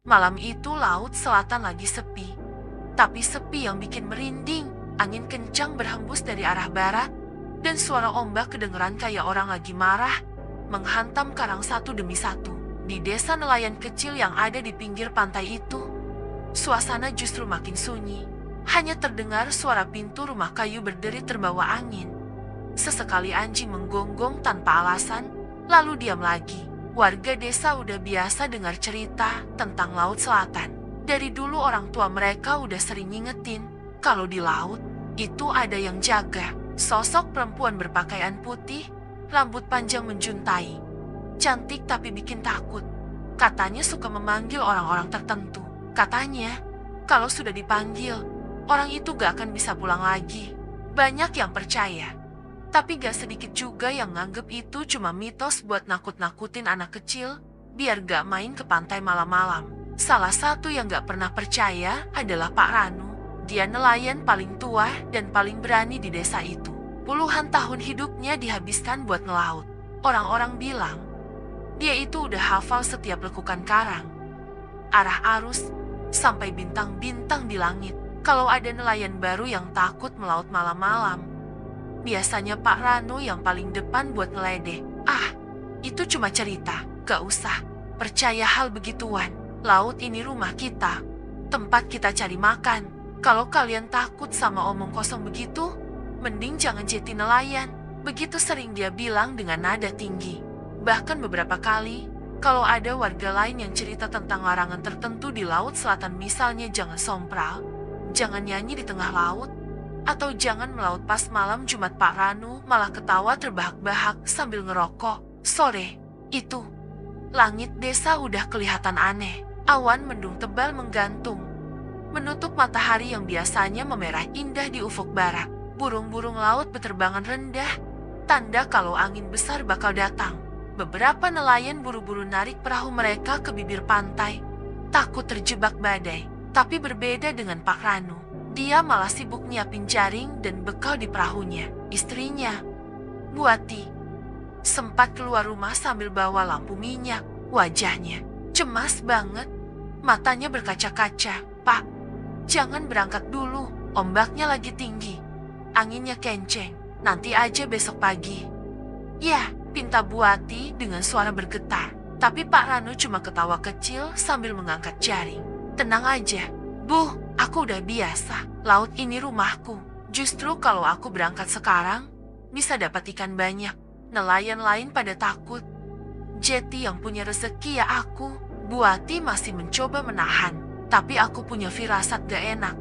Malam itu laut selatan lagi sepi. Tapi sepi yang bikin merinding. Angin kencang berhembus dari arah barat, dan suara ombak kedengeran kayak orang lagi marah, menghantam karang satu demi satu. Di desa nelayan kecil yang ada di pinggir pantai itu, suasana justru makin sunyi. Hanya terdengar suara pintu rumah kayu berderi terbawa angin. Sesekali anjing menggonggong tanpa alasan, lalu diam lagi. Warga desa udah biasa dengar cerita tentang Laut Selatan. Dari dulu orang tua mereka udah sering ngingetin, kalau di laut, itu ada yang jaga. Sosok perempuan berpakaian putih, rambut panjang menjuntai. Cantik tapi bikin takut. Katanya suka memanggil orang-orang tertentu. Katanya, kalau sudah dipanggil, orang itu gak akan bisa pulang lagi. Banyak yang percaya. Tapi gak sedikit juga yang nganggep itu cuma mitos buat nakut-nakutin anak kecil, biar gak main ke pantai malam-malam. Salah satu yang gak pernah percaya adalah Pak Ranu. Dia nelayan paling tua dan paling berani di desa itu. Puluhan tahun hidupnya dihabiskan buat ngelaut. Orang-orang bilang, dia itu udah hafal setiap lekukan karang, arah arus, sampai bintang-bintang di langit. Kalau ada nelayan baru yang takut melaut malam-malam, biasanya Pak Ranu yang paling depan buat ngeledek. Ah, itu cuma cerita, gak usah percaya hal begituan. Laut ini rumah kita, tempat kita cari makan. Kalau kalian takut sama omong kosong begitu, mending jangan jadi nelayan. Begitu sering dia bilang dengan nada tinggi. Bahkan beberapa kali, kalau ada warga lain yang cerita tentang larangan tertentu di Laut Selatan, misalnya jangan sompral, jangan nyanyi di tengah laut, atau jangan melaut pas malam Jumat, Pak Ranu malah ketawa terbahak-bahak sambil ngerokok. Sore itu, langit desa udah kelihatan aneh. Awan mendung tebal menggantung, menutup matahari yang biasanya memerah indah di ufuk barat. Burung-burung laut berterbangan rendah, tanda kalau angin besar bakal datang. Beberapa nelayan buru-buru narik perahu mereka ke bibir pantai, takut terjebak badai. Tapi berbeda dengan Pak Ranu, dia malah sibuk nyiapin jaring dan bekal di perahunya. Istrinya, Buati, sempat keluar rumah sambil bawa lampu minyak. Wajahnya cemas banget, matanya berkaca-kaca. Pak, jangan berangkat dulu, ombaknya lagi tinggi, anginnya kenceng, nanti aja besok pagi. Ya, pinta Buati dengan suara bergetar. Tapi Pak Ranu cuma ketawa kecil sambil mengangkat jaring. Tenang aja, Bu, aku udah biasa. Laut ini rumahku. Justru kalau aku berangkat sekarang, bisa dapat ikan banyak. Nelayan lain pada takut. Jeti yang punya rezeki ya aku. Buati masih mencoba menahan. Tapi aku punya firasat gak enak.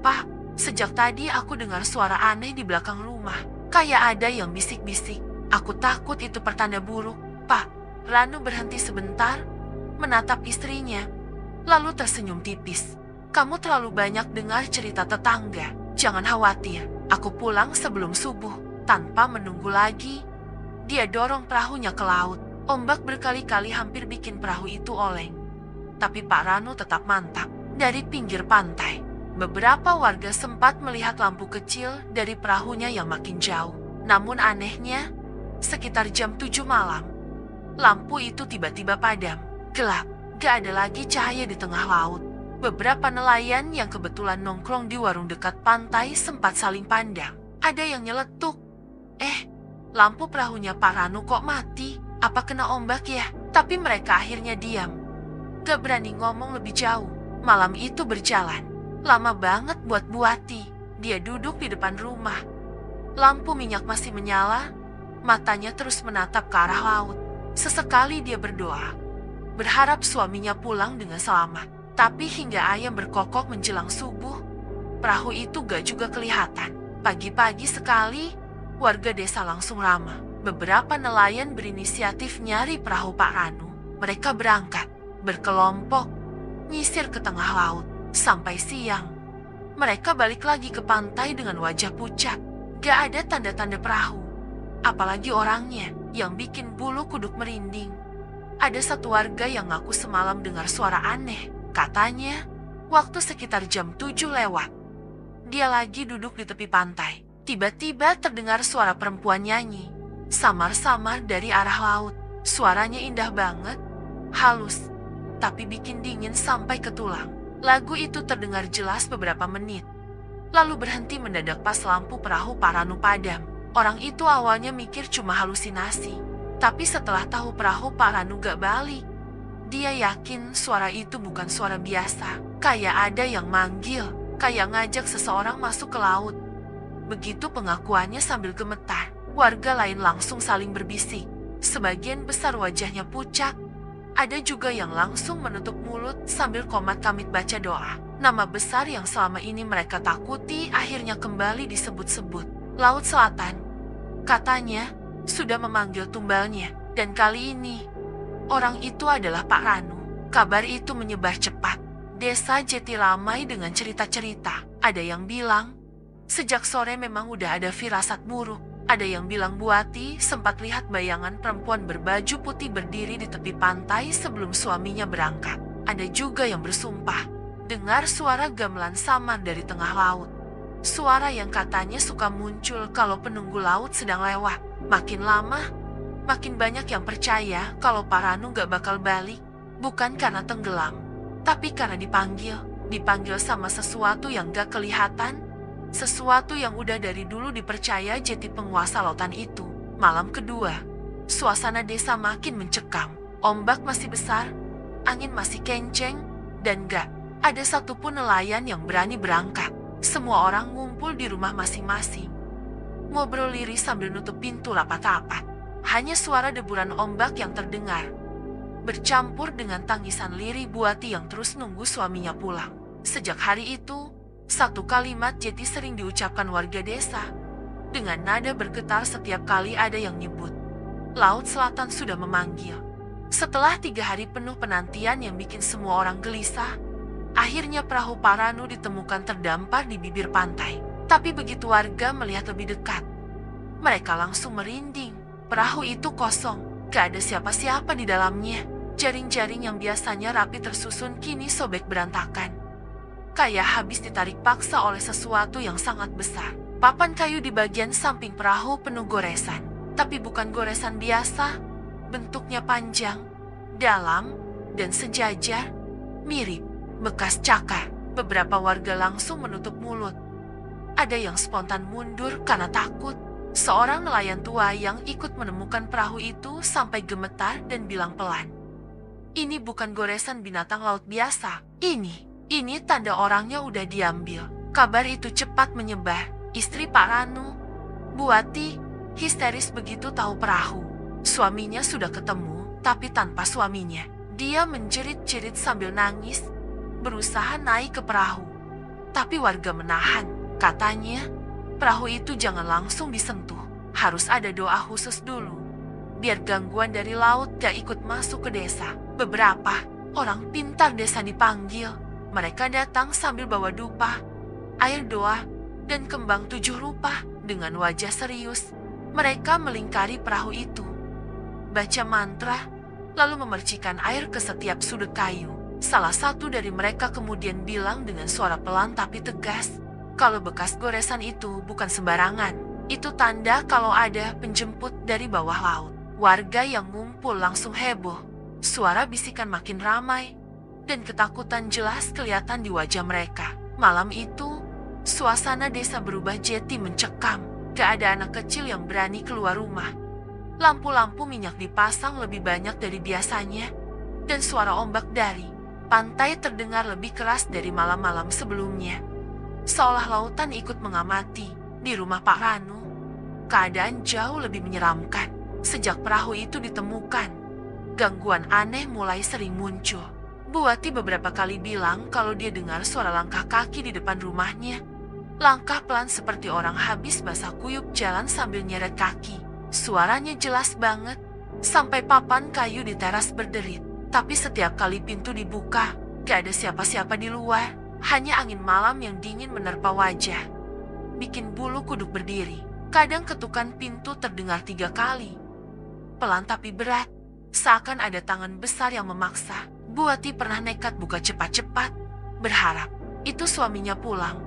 Pak, sejak tadi aku dengar suara aneh di belakang rumah. Kayak ada yang bisik-bisik. Aku takut itu pertanda buruk. Pak, Ranu berhenti sebentar, menatap istrinya, lalu tersenyum tipis. Kamu terlalu banyak dengar cerita tetangga. Jangan khawatir, aku pulang sebelum subuh. Tanpa menunggu lagi, dia dorong perahunya ke laut. Ombak berkali-kali hampir bikin perahu itu oleng. Tapi Pak Ranu tetap mantap. Dari pinggir pantai, beberapa warga sempat melihat lampu kecil dari perahunya yang makin jauh. Namun anehnya, sekitar jam 7 malam, lampu itu tiba-tiba padam. Gelap, gak ada lagi cahaya di tengah laut. Beberapa nelayan yang kebetulan nongkrong di warung dekat pantai sempat saling pandang. Ada yang nyeletuk. Lampu perahunya Pak Ranu kok mati? Apa kena ombak ya? Tapi mereka akhirnya diam. Gak berani ngomong lebih jauh. Malam itu berjalan. Lama banget buat Buati. Dia duduk di depan rumah. Lampu minyak masih menyala. Matanya terus menatap ke arah laut. Sesekali dia berdoa, berharap suaminya pulang dengan selamat. Tapi hingga ayam berkokok menjelang subuh, perahu itu gak juga kelihatan. Pagi-pagi sekali, warga desa langsung ramah. Beberapa nelayan berinisiatif nyari perahu Pak Ranu. Mereka berangkat, berkelompok, nyisir ke tengah laut. Sampai siang, mereka balik lagi ke pantai dengan wajah pucat. Gak ada tanda-tanda perahu. Apalagi orangnya yang bikin bulu kuduk merinding. Ada satu warga yang ngaku semalam dengar suara aneh. Katanya, waktu sekitar jam 7 lewat, dia lagi duduk di tepi pantai. Tiba-tiba terdengar suara perempuan nyanyi. Samar-samar dari arah laut. Suaranya indah banget, halus, tapi bikin dingin sampai ke tulang. Lagu itu terdengar jelas beberapa menit, lalu berhenti mendadak pas lampu perahu Paranu padam. Orang itu awalnya mikir cuma halusinasi, tapi setelah tahu perahu Paranu gak balik, dia yakin suara itu bukan suara biasa. Kayak ada yang manggil, kayak ngajak seseorang masuk ke laut. Begitu pengakuannya sambil gemetar, warga lain langsung saling berbisik. Sebagian besar wajahnya pucat, ada juga yang langsung menutup mulut sambil komat kamit baca doa. Nama besar yang selama ini mereka takuti akhirnya kembali disebut-sebut. Laut Selatan, katanya, sudah memanggil tumbalnya. Dan kali ini, orang itu adalah Pak Ranu. Kabar itu menyebar cepat. Desa Jeti ramai dengan cerita-cerita. Ada yang bilang, sejak sore memang udah ada firasat buruk. Ada yang bilang Buati sempat lihat bayangan perempuan berbaju putih berdiri di tepi pantai sebelum suaminya berangkat. Ada juga yang bersumpah, dengar suara gamelan samar dari tengah laut. Suara yang katanya suka muncul kalau penunggu laut sedang lewat. Makin lama, makin banyak yang percaya kalau Paranu gak bakal balik. Bukan karena tenggelam, tapi karena dipanggil. Dipanggil sama sesuatu yang gak kelihatan. Sesuatu yang udah dari dulu dipercaya jadi penguasa lautan itu. Malam kedua, suasana desa makin mencekam. Ombak masih besar, angin masih kenceng, dan gak ada satupun nelayan yang berani berangkat. Semua orang ngumpul di rumah masing-masing. Ngobrol lirih sambil nutup pintu rapat-rapat. Hanya suara deburan ombak yang terdengar, bercampur dengan tangisan lirih Buati yang terus nunggu suaminya pulang. Sejak hari itu, satu kalimat Jeti sering diucapkan warga desa. Dengan nada bergetar setiap kali ada yang nyebut, Laut Selatan sudah memanggil. Setelah 3 hari penuh penantian yang bikin semua orang gelisah, akhirnya perahu Paranu ditemukan terdampar di bibir pantai. Tapi begitu warga melihat lebih dekat, mereka langsung merinding. Perahu itu kosong, gak ada siapa-siapa di dalamnya. Jaring-jaring yang biasanya rapi tersusun kini sobek berantakan. Kayak habis ditarik paksa oleh sesuatu yang sangat besar. Papan kayu di bagian samping perahu penuh goresan. Tapi bukan goresan biasa, bentuknya panjang, dalam, dan sejajar, mirip bekas cakar. Beberapa warga langsung menutup mulut. Ada yang spontan mundur karena takut. Seorang nelayan tua yang ikut menemukan perahu itu sampai gemetar dan bilang pelan, "Ini bukan goresan binatang laut biasa. Ini tanda orangnya udah diambil." Kabar itu cepat menyebar. Istri Pak Ranu, Buati, histeris begitu tahu perahu suaminya sudah ketemu, tapi tanpa suaminya. Dia menjerit-jerit sambil nangis, berusaha naik ke perahu. Tapi warga menahan. Katanya, perahu itu jangan langsung disentuh. Harus ada doa khusus dulu, biar gangguan dari laut gak ikut masuk ke desa. Beberapa orang pintar desa dipanggil. Mereka datang sambil bawa dupa, air doa, dan kembang 7 rupa. Dengan wajah serius, mereka melingkari perahu itu, baca mantra, lalu memercikan air ke setiap sudut kayu. Salah satu dari mereka kemudian bilang dengan suara pelan tapi tegas, kalau bekas goresan itu bukan sembarangan. Itu tanda kalau ada penjemput dari bawah laut. Warga yang ngumpul langsung heboh. Suara bisikan makin ramai, dan ketakutan jelas kelihatan di wajah mereka. Malam itu, suasana desa berubah jadi mencekam. Gak ada anak kecil yang berani keluar rumah. Lampu-lampu minyak dipasang lebih banyak dari biasanya, dan suara ombak dari pantai terdengar lebih keras dari malam-malam sebelumnya. Seolah lautan ikut mengamati. Di rumah Pak Ranu, keadaan jauh lebih menyeramkan. Sejak perahu itu ditemukan, gangguan aneh mulai sering muncul. Buati beberapa kali bilang kalau dia dengar suara langkah kaki di depan rumahnya. Langkah pelan seperti orang habis basah kuyup jalan sambil nyeret kaki. Suaranya jelas banget, sampai papan kayu di teras berderit. Tapi setiap kali pintu dibuka, gak ada siapa-siapa di luar. Hanya angin malam yang dingin menerpa wajah, bikin bulu kuduk berdiri. Kadang ketukan pintu terdengar 3 kali. Pelan tapi berat, seakan ada tangan besar yang memaksa. Buati pernah nekat buka cepat-cepat, berharap itu suaminya pulang.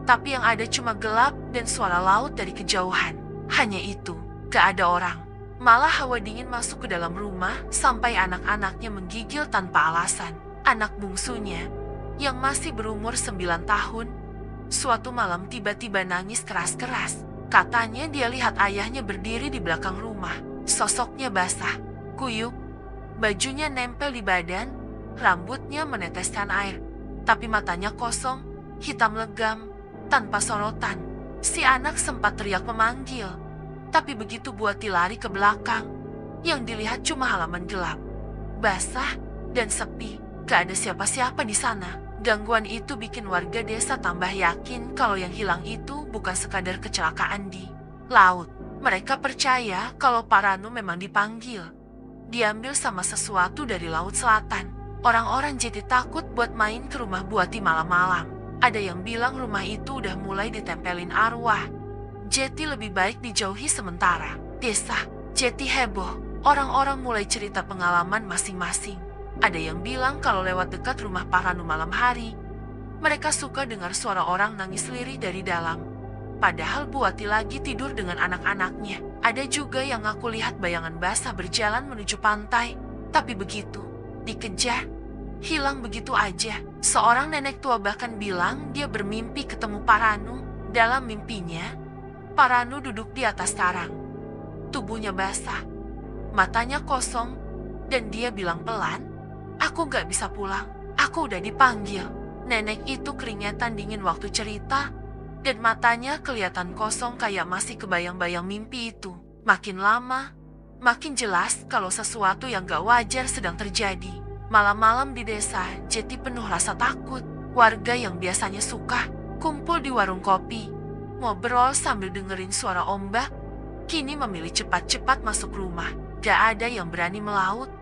Tapi yang ada cuma gelap dan suara laut dari kejauhan. Hanya itu, gak ada orang. Malah hawa dingin masuk ke dalam rumah sampai anak-anaknya menggigil tanpa alasan. Anak bungsunya, yang masih berumur 9 tahun, suatu malam tiba-tiba nangis keras-keras. Katanya dia lihat ayahnya berdiri di belakang rumah. Sosoknya basah, kuyup, bajunya nempel di badan, rambutnya meneteskan air. Tapi matanya kosong, hitam legam, tanpa sorotan. Si anak sempat teriak memanggil. Tapi begitu Buati lari ke belakang, yang dilihat cuma halaman gelap, basah, dan sepi. Gak ada siapa-siapa di sana. Gangguan itu bikin warga desa tambah yakin kalau yang hilang itu bukan sekadar kecelakaan di laut. Mereka percaya kalau Pak Ranu memang dipanggil, diambil sama sesuatu dari laut selatan. Orang-orang jadi takut buat main ke rumah Buati malam-malam. Ada yang bilang rumah itu udah mulai ditempelin arwah. Jeti lebih baik dijauhi sementara. Desa Jeti heboh. Orang-orang mulai cerita pengalaman masing-masing. Ada yang bilang kalau lewat dekat rumah Pak Ranu malam hari, mereka suka dengar suara orang nangis lirih dari dalam. Padahal Buati lagi tidur dengan anak-anaknya. Ada juga yang ngaku lihat bayangan basah berjalan menuju pantai. Tapi begitu dikejar, hilang begitu aja. Seorang nenek tua bahkan bilang dia bermimpi ketemu Pak Ranu. Dalam mimpinya, Pak Ranu duduk di atas karang. Tubuhnya basah, matanya kosong, dan dia bilang pelan, "Aku gak bisa pulang, aku udah dipanggil." Nenek itu keringetan dingin waktu cerita, dan matanya kelihatan kosong kayak masih kebayang-bayang mimpi itu. Makin lama, makin jelas kalau sesuatu yang gak wajar sedang terjadi. Malam-malam di desa Jeti penuh rasa takut. Warga yang biasanya suka kumpul di warung kopi, ngobrol sambil dengerin suara ombak, kini memilih cepat-cepat masuk rumah. Gak ada yang berani melaut.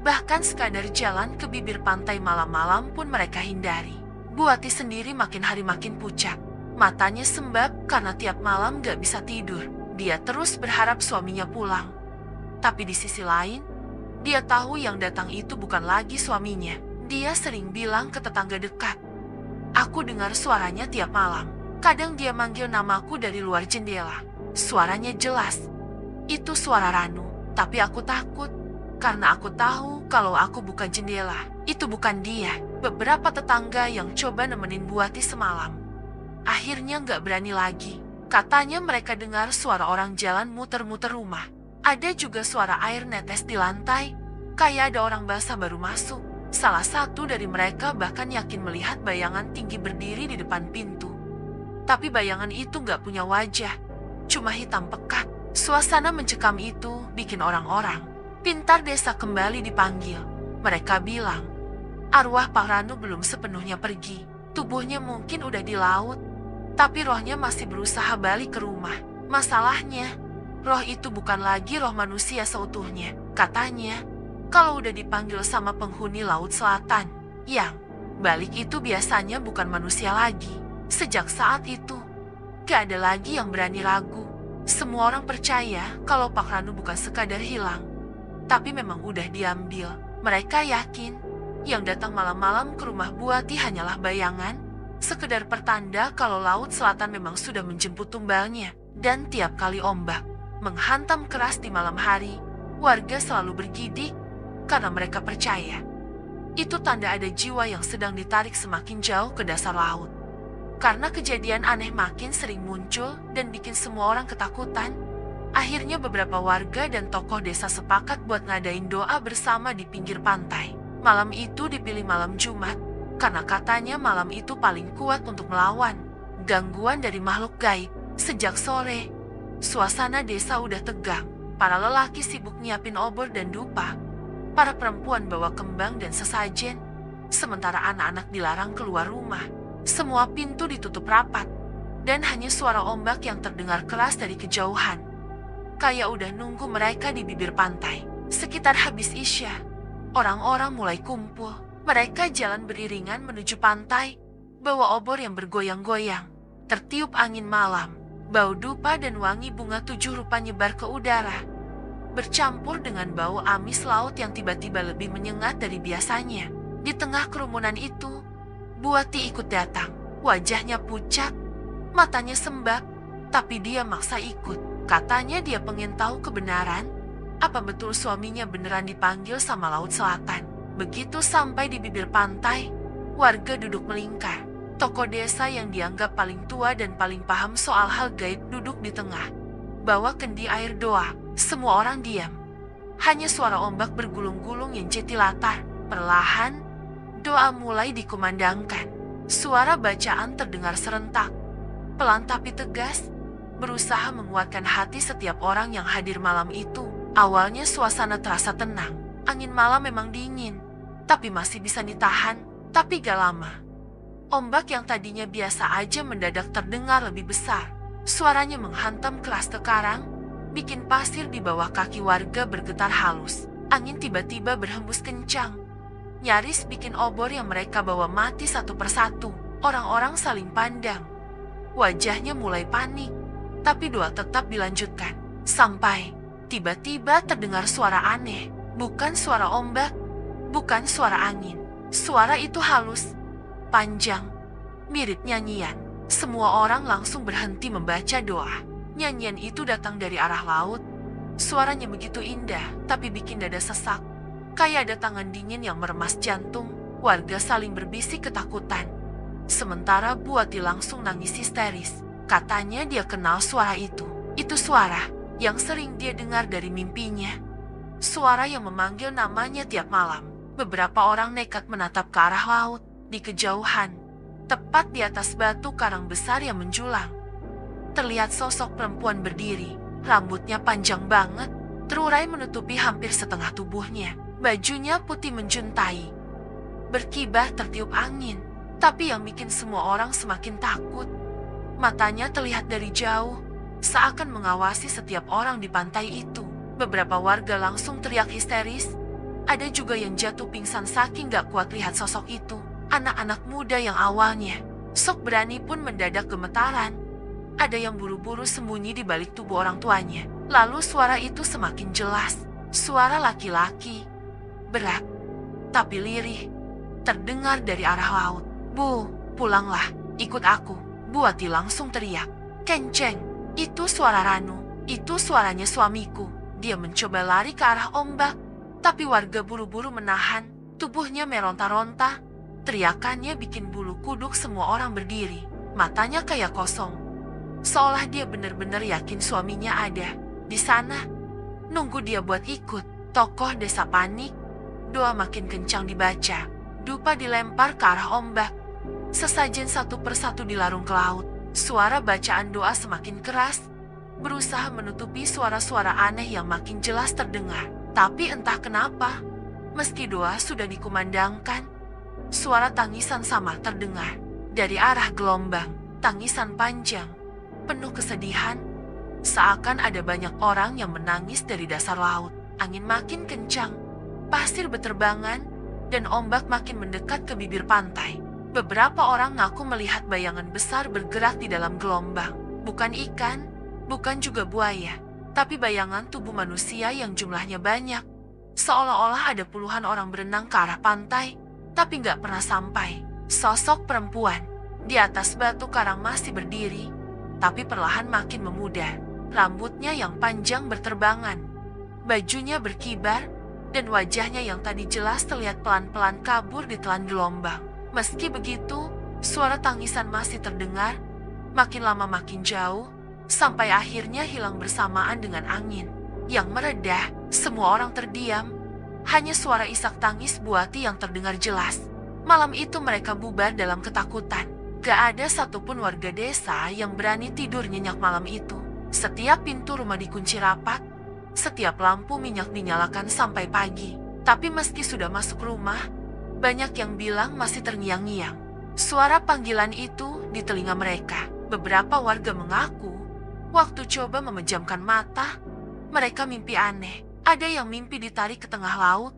Bahkan sekadar jalan ke bibir pantai malam-malam pun mereka hindari. Buati sendiri makin hari makin pucat. Matanya sembab karena tiap malam gak bisa tidur. Dia terus berharap suaminya pulang. Tapi di sisi lain, dia tahu yang datang itu bukan lagi suaminya. Dia sering bilang ke tetangga dekat, "Aku dengar suaranya tiap malam. Kadang dia manggil namaku dari luar jendela. Suaranya jelas. Itu suara Ranu. Tapi aku takut, karena aku tahu kalau aku buka jendela, itu bukan dia." Beberapa tetangga yang coba nemenin Buati semalam, akhirnya gak berani lagi. Katanya mereka dengar suara orang jalan muter-muter rumah. Ada juga suara air netes di lantai, kayak ada orang basah baru masuk. Salah satu dari mereka bahkan yakin melihat bayangan tinggi berdiri di depan pintu. Tapi bayangan itu gak punya wajah, cuma hitam pekat. Suasana mencekam itu bikin orang-orang pintar desa kembali dipanggil. Mereka bilang, arwah Pak Ranu belum sepenuhnya pergi. Tubuhnya mungkin udah di laut, tapi rohnya masih berusaha balik ke rumah. Masalahnya, roh itu bukan lagi roh manusia seutuhnya. Katanya, kalau udah dipanggil sama penghuni Laut Selatan, yang balik itu biasanya bukan manusia lagi. Sejak saat itu, gak ada lagi yang berani ragu. Semua orang percaya kalau Pak Ranu bukan sekadar hilang, tapi memang udah diambil. Mereka yakin yang datang malam-malam ke rumah Buati hanyalah bayangan, sekedar pertanda kalau Laut Selatan memang sudah menjemput tumbalnya. Dan tiap kali ombak menghantam keras di malam hari, warga selalu bergidik karena mereka percaya itu tanda ada jiwa yang sedang ditarik semakin jauh ke dasar laut. Karena kejadian aneh makin sering muncul dan bikin semua orang ketakutan, akhirnya beberapa warga dan tokoh desa sepakat buat ngadain doa bersama di pinggir pantai. Malam itu dipilih malam Jumat, karena katanya malam itu paling kuat untuk melawan gangguan dari makhluk gaib. Sejak sore, suasana desa udah tegang. Para lelaki sibuk nyiapin obor dan dupa. Para perempuan bawa kembang dan sesajen, sementara anak-anak dilarang keluar rumah. Semua pintu ditutup rapat, dan hanya suara ombak yang terdengar keras dari kejauhan. Kayak udah nunggu mereka di bibir pantai. Sekitar habis Isya, orang-orang mulai kumpul. Mereka jalan beriringan menuju pantai, bawa obor yang bergoyang-goyang. Tertiup angin malam, bau dupa dan wangi bunga 7 rupa nyebar ke udara, bercampur dengan bau amis laut yang tiba-tiba lebih menyengat dari biasanya. Di tengah kerumunan itu, Buati ikut datang. Wajahnya pucat, matanya sembab, tapi dia maksa ikut. Katanya dia pengen tahu kebenaran, Apa betul suaminya beneran dipanggil sama Laut Selatan? Begitu sampai di bibir pantai, warga duduk melingkar. Tokoh desa yang dianggap paling tua dan paling paham soal hal gaib duduk di tengah. Bawa kendi air doa, semua orang diam. Hanya suara ombak bergulung-gulung yang jadi latar. Perlahan, doa mulai dikumandangkan. Suara bacaan terdengar serentak, pelan tapi tegas, berusaha menguatkan hati setiap orang yang hadir malam itu. Awalnya suasana terasa tenang. Angin malam memang dingin, tapi masih bisa ditahan. Tapi gak lama, ombak yang tadinya biasa aja mendadak terdengar lebih besar. Suaranya menghantam keras tekarang, bikin pasir di bawah kaki warga bergetar halus. Angin tiba-tiba berhembus kencang, nyaris bikin obor yang mereka bawa mati satu persatu. Orang-orang saling pandang, wajahnya mulai panik, tapi doa tetap dilanjutkan. Sampai tiba-tiba terdengar suara aneh, bukan suara ombak, bukan suara angin. Suara itu halus, panjang, mirip nyanyian. Semua orang langsung berhenti membaca doa. Nyanyian itu datang dari arah laut. Suaranya begitu indah, tapi bikin dada sesak. Kayak ada tangan dingin yang meremas jantung. Warga saling berbisik ketakutan. Sementara Buati langsung nangis histeris. Katanya dia kenal suara itu. Itu suara yang sering dia dengar dari mimpinya. Suara yang memanggil namanya tiap malam. Beberapa orang nekat menatap ke arah laut. Di kejauhan, tepat di atas batu karang besar yang menjulang, terlihat sosok perempuan berdiri. Rambutnya panjang banget, terurai menutupi hampir setengah tubuhnya. Bajunya putih menjuntai, berkibar tertiup angin. Tapi yang bikin semua orang semakin takut, matanya terlihat dari jauh, seakan mengawasi setiap orang di pantai itu. Beberapa warga langsung teriak histeris. Ada juga yang jatuh pingsan saking gak kuat lihat sosok itu. Anak-anak muda yang awalnya sok berani pun mendadak gemetaran. Ada yang buru-buru sembunyi di balik tubuh orang tuanya. Lalu suara itu semakin jelas. Suara laki-laki, berat, tapi lirih, terdengar dari arah laut. "Bu, pulanglah, ikut aku," Buati langsung teriak. "Kenceng, itu suara Ranu, itu suaranya suamiku." Dia mencoba lari ke arah ombak, tapi warga buru-buru menahan. Tubuhnya meronta-ronta. Teriakannya bikin bulu kuduk semua orang berdiri. Matanya kayak kosong, seolah dia benar-benar yakin suaminya ada di sana, nunggu dia buat ikut. Tokoh desa panik. Doa makin kencang dibaca. Dupa dilempar ke arah ombak. Sesajen satu persatu dilarung ke laut. Suara bacaan doa semakin keras, berusaha menutupi suara-suara aneh yang makin jelas terdengar. Tapi entah kenapa, meski doa sudah dikumandangkan, suara tangisan sama terdengar dari arah gelombang. Tangisan panjang, penuh kesedihan, seakan ada banyak orang yang menangis dari dasar laut. Angin makin kencang, pasir berterbangan, dan ombak makin mendekat ke bibir pantai. Beberapa orang ngaku melihat bayangan besar bergerak di dalam gelombang. Bukan ikan, bukan juga buaya, tapi bayangan tubuh manusia yang jumlahnya banyak. Seolah-olah ada puluhan orang berenang ke arah pantai, tapi nggak pernah sampai. Sosok perempuan di atas batu karang masih berdiri, tapi perlahan makin memudar. Rambutnya yang panjang berterbangan, bajunya berkibar, dan wajahnya yang tadi jelas terlihat pelan-pelan kabur ditelan gelombang. Meski begitu, suara tangisan masih terdengar, makin lama makin jauh, sampai akhirnya hilang bersamaan dengan angin yang meredah. Semua orang terdiam, hanya suara isak tangis Buati yang terdengar jelas. Malam itu mereka bubar dalam ketakutan. Gak ada satupun warga desa yang berani tidur nyenyak malam itu. Setiap pintu rumah dikunci rapat, setiap lampu minyak dinyalakan sampai pagi. Tapi meski sudah masuk rumah, banyak yang bilang masih terngiang-ngiang suara panggilan itu di telinga mereka. Beberapa warga mengaku, waktu coba memejamkan mata, mereka mimpi aneh. Ada yang mimpi ditarik ke tengah laut,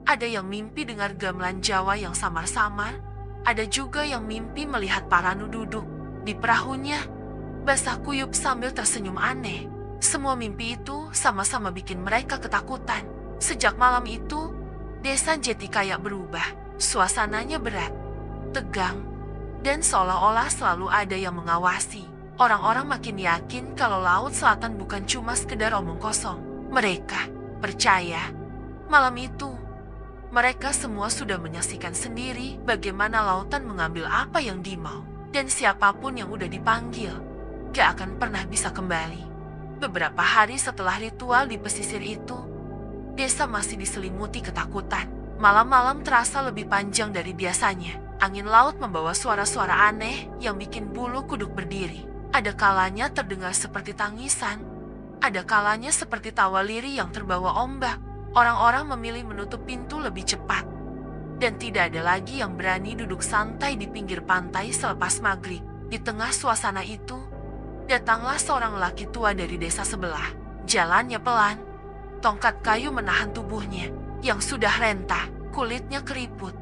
ada yang mimpi dengar gamelan Jawa yang samar-samar, ada juga yang mimpi melihat Paranu duduk di perahunya, basah kuyup sambil tersenyum aneh. Semua mimpi itu sama-sama bikin mereka ketakutan. Sejak malam itu, desa Jeti kayak berubah. Suasananya berat, tegang, dan seolah-olah selalu ada yang mengawasi. Orang-orang makin yakin kalau Laut Selatan bukan cuma sekedar omong kosong. Mereka percaya. Malam itu, mereka semua sudah menyaksikan sendiri bagaimana lautan mengambil apa yang dimau. Dan siapapun yang udah dipanggil, gak akan pernah bisa kembali. Beberapa hari setelah ritual di pesisir itu, desa masih diselimuti ketakutan. Malam-malam terasa lebih panjang dari biasanya. Angin laut membawa suara-suara aneh yang bikin bulu kuduk berdiri. Ada kalanya terdengar seperti tangisan. Ada kalanya seperti tawa lirih yang terbawa ombak. Orang-orang memilih menutup pintu lebih cepat. Dan tidak ada lagi yang berani duduk santai di pinggir pantai selepas maghrib. Di tengah suasana itu, datanglah seorang laki tua dari desa sebelah. Jalannya pelan, tongkat kayu menahan tubuhnya yang sudah rentah, kulitnya keriput,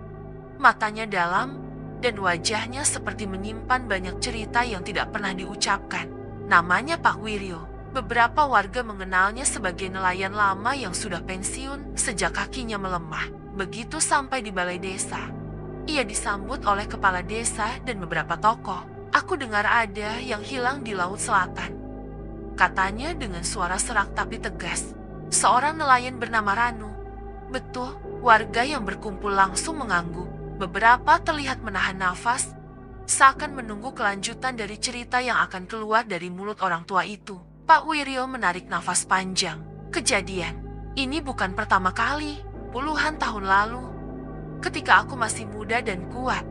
matanya dalam, dan wajahnya seperti menyimpan banyak cerita yang tidak pernah diucapkan. Namanya Pak Wiryo. Beberapa warga mengenalnya sebagai nelayan lama yang sudah pensiun sejak kakinya melemah. Begitu sampai di balai desa, ia disambut oleh kepala desa dan beberapa tokoh. Aku dengar ada yang hilang di Laut Selatan, katanya dengan suara serak tapi tegas. Seorang nelayan bernama Ranu. Betul, warga yang berkumpul langsung mengangguk. Beberapa terlihat menahan nafas, seakan menunggu kelanjutan dari cerita yang akan keluar dari mulut orang tua itu. Pak Wiryo menarik nafas panjang. Kejadian ini bukan pertama kali. Puluhan tahun lalu, ketika aku masih muda dan kuat,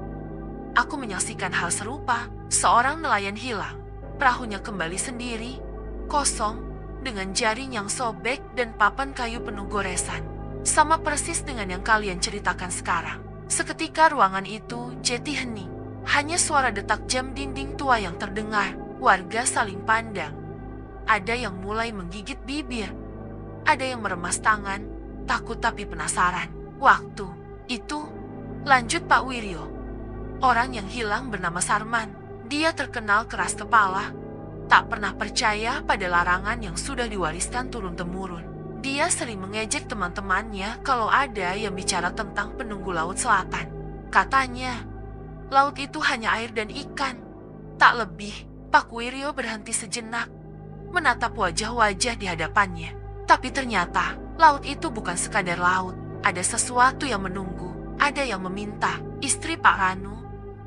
aku menyaksikan hal serupa. Seorang nelayan hilang. Perahunya kembali sendiri, kosong, dengan jaring yang sobek dan papan kayu penuh goresan. Sama persis dengan yang kalian ceritakan sekarang. Seketika ruangan itu jadi hening. Hanya suara detak jam dinding tua yang terdengar. Warga saling pandang. Ada yang mulai menggigit bibir. Ada yang meremas tangan, takut tapi penasaran. Waktu itu, lanjut Pak Wiryo, orang yang hilang bernama Sarman. Dia terkenal keras kepala, tak pernah percaya pada larangan yang sudah diwariskan turun-temurun. Dia sering mengejek teman-temannya kalau ada yang bicara tentang penunggu Laut Selatan. Katanya, laut itu hanya air dan ikan, tak lebih. Pak Wiryo berhenti sejenak, menatap wajah-wajah di hadapannya. Tapi ternyata, laut itu bukan sekadar laut. Ada sesuatu yang menunggu, ada yang meminta. Istri Pak Ranu,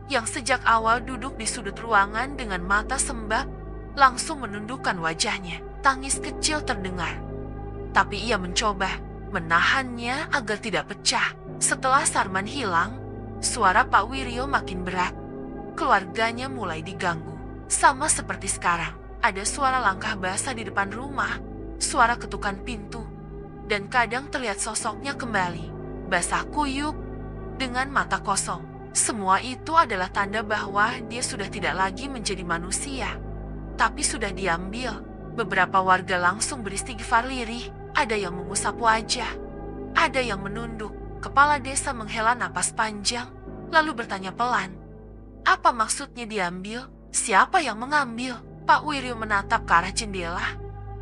yang sejak awal duduk di sudut ruangan dengan mata sembab, langsung menundukkan wajahnya. Tangis kecil terdengar. Tapi ia mencoba menahannya agar tidak pecah. Setelah Sarman hilang, suara Pak Wiryo makin berat. Keluarganya mulai diganggu. Sama seperti sekarang, ada suara langkah basah di depan rumah, suara ketukan pintu, dan kadang terlihat sosoknya kembali, basah kuyup, dengan mata kosong. Semua itu adalah tanda bahwa dia sudah tidak lagi menjadi manusia, tapi sudah diambil. Beberapa warga langsung beristighfar lirih, ada yang mengusap wajah, ada yang menunduk. Kepala desa menghela napas panjang, lalu bertanya pelan, apa maksudnya diambil? Siapa yang mengambil? Pak Wiryo menatap ke arah jendela,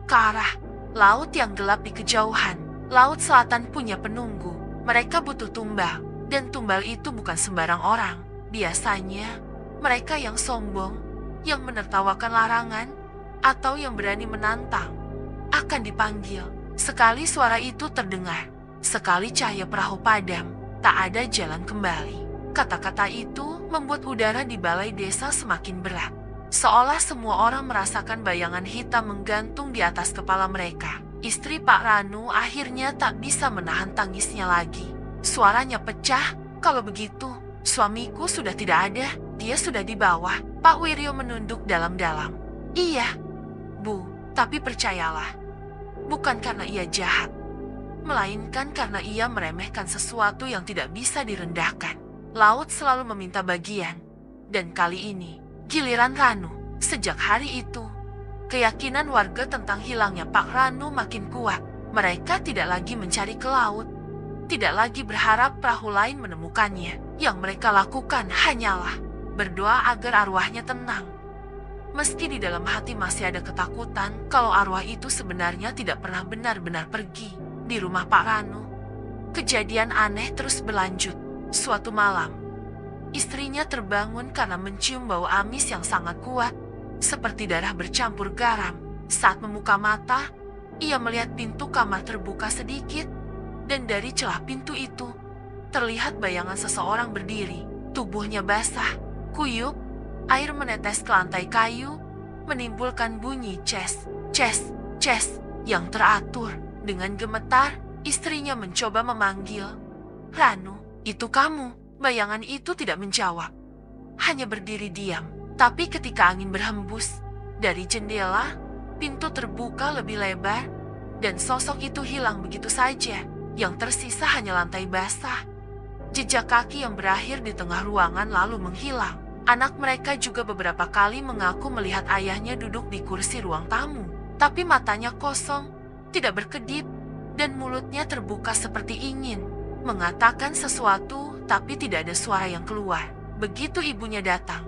ke arah laut yang gelap di kejauhan. Laut Selatan punya penunggu. Mereka butuh tumbal, dan tumbal itu bukan sembarang orang. Biasanya, mereka yang sombong, yang menertawakan larangan, atau yang berani menantang, akan dipanggil. Sekali suara itu terdengar, sekali cahaya perahu padam, tak ada jalan kembali. Kata-kata itu membuat udara di balai desa semakin berat. Seolah semua orang merasakan bayangan hitam menggantung di atas kepala mereka. Istri Pak Ranu akhirnya tak bisa menahan tangisnya lagi. Suaranya pecah, kalau begitu, suamiku sudah tidak ada, dia sudah di bawah. Pak Wiryo menunduk dalam-dalam. Iya, Bu, tapi percayalah, bukan karena ia jahat, melainkan karena ia meremehkan sesuatu yang tidak bisa direndahkan. Laut selalu meminta bagian, dan kali ini, giliran Ranu. Sejak hari itu, keyakinan warga tentang hilangnya Pak Ranu makin kuat. Mereka tidak lagi mencari ke laut, tidak lagi berharap perahu lain menemukannya. Yang mereka lakukan hanyalah berdoa agar arwahnya tenang. Meski di dalam hati masih ada ketakutan kalau arwah itu sebenarnya tidak pernah benar-benar pergi. Di rumah Pak Ranu, kejadian aneh terus berlanjut. Suatu malam, istrinya terbangun karena mencium bau amis yang sangat kuat, seperti darah bercampur garam. Saat membuka mata, Ia melihat pintu kamar terbuka sedikit, dan dari celah pintu itu, terlihat bayangan seseorang berdiri. Tubuhnya basah, kuyup, air menetes ke lantai kayu, menimbulkan bunyi ces, ces, ces yang teratur. Dengan gemetar, istrinya mencoba memanggil, "Ranu, itu kamu?" Bayangan itu tidak menjawab, hanya berdiri diam. Tapi ketika angin berhembus dari jendela, pintu terbuka lebih lebar, dan sosok itu hilang begitu saja. Yang tersisa hanya lantai basah. Jejak kaki yang berakhir di tengah ruangan lalu menghilang. Anak mereka juga beberapa kali mengaku melihat ayahnya duduk di kursi ruang tamu, tapi matanya kosong, tidak berkedip, dan mulutnya terbuka seperti ingin mengatakan sesuatu, tapi tidak ada suara yang keluar. Begitu ibunya datang,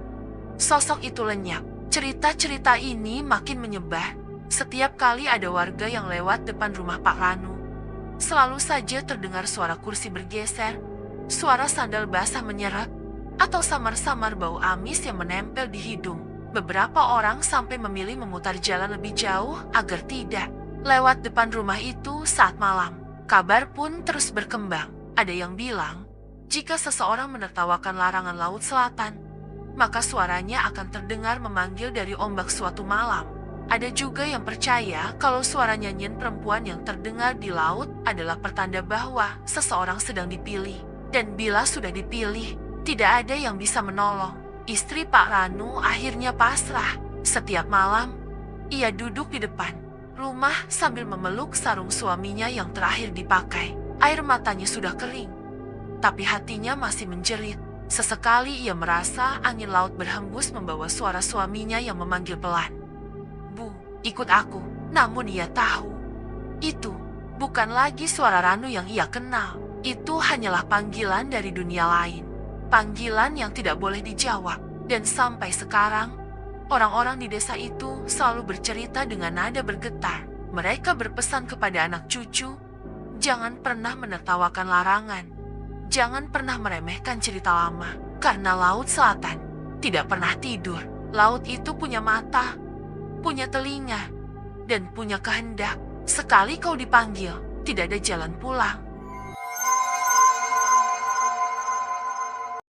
sosok itu lenyap. Cerita-cerita ini makin menyebar. Setiap kali ada warga yang lewat depan rumah Pak Ranu, selalu saja terdengar suara kursi bergeser, suara sandal basah menyerap, atau samar-samar bau amis yang menempel di hidung. Beberapa orang sampai memilih memutar jalan lebih jauh agar tidak lewat depan rumah itu saat malam. Kabar pun terus berkembang. Ada yang bilang, jika seseorang menertawakan larangan Laut Selatan, maka suaranya akan terdengar memanggil dari ombak suatu malam. Ada juga yang percaya kalau suara nyanyian perempuan yang terdengar di laut adalah pertanda bahwa seseorang sedang dipilih. Dan bila sudah dipilih, tidak ada yang bisa menolong. Istri Pak Ranu akhirnya pasrah. Setiap malam, ia duduk di depan rumah sambil memeluk sarung suaminya yang terakhir dipakai. Air matanya sudah kering, tapi hatinya masih menjerit. Sesekali ia merasa angin laut berhembus membawa suara suaminya yang memanggil pelan, "Bu, ikut aku." Namun ia tahu, itu bukan lagi suara Ranu yang ia kenal. Itu hanyalah panggilan dari dunia lain. Panggilan yang tidak boleh dijawab. Dan sampai sekarang, orang-orang di desa itu selalu bercerita dengan nada bergetar. Mereka berpesan kepada anak cucu, jangan pernah menertawakan larangan. Jangan pernah meremehkan cerita lama. Karena Laut Selatan tidak pernah tidur. Laut itu punya mata, punya telinga, dan punya kehendak. Sekali kau dipanggil, tidak ada jalan pulang.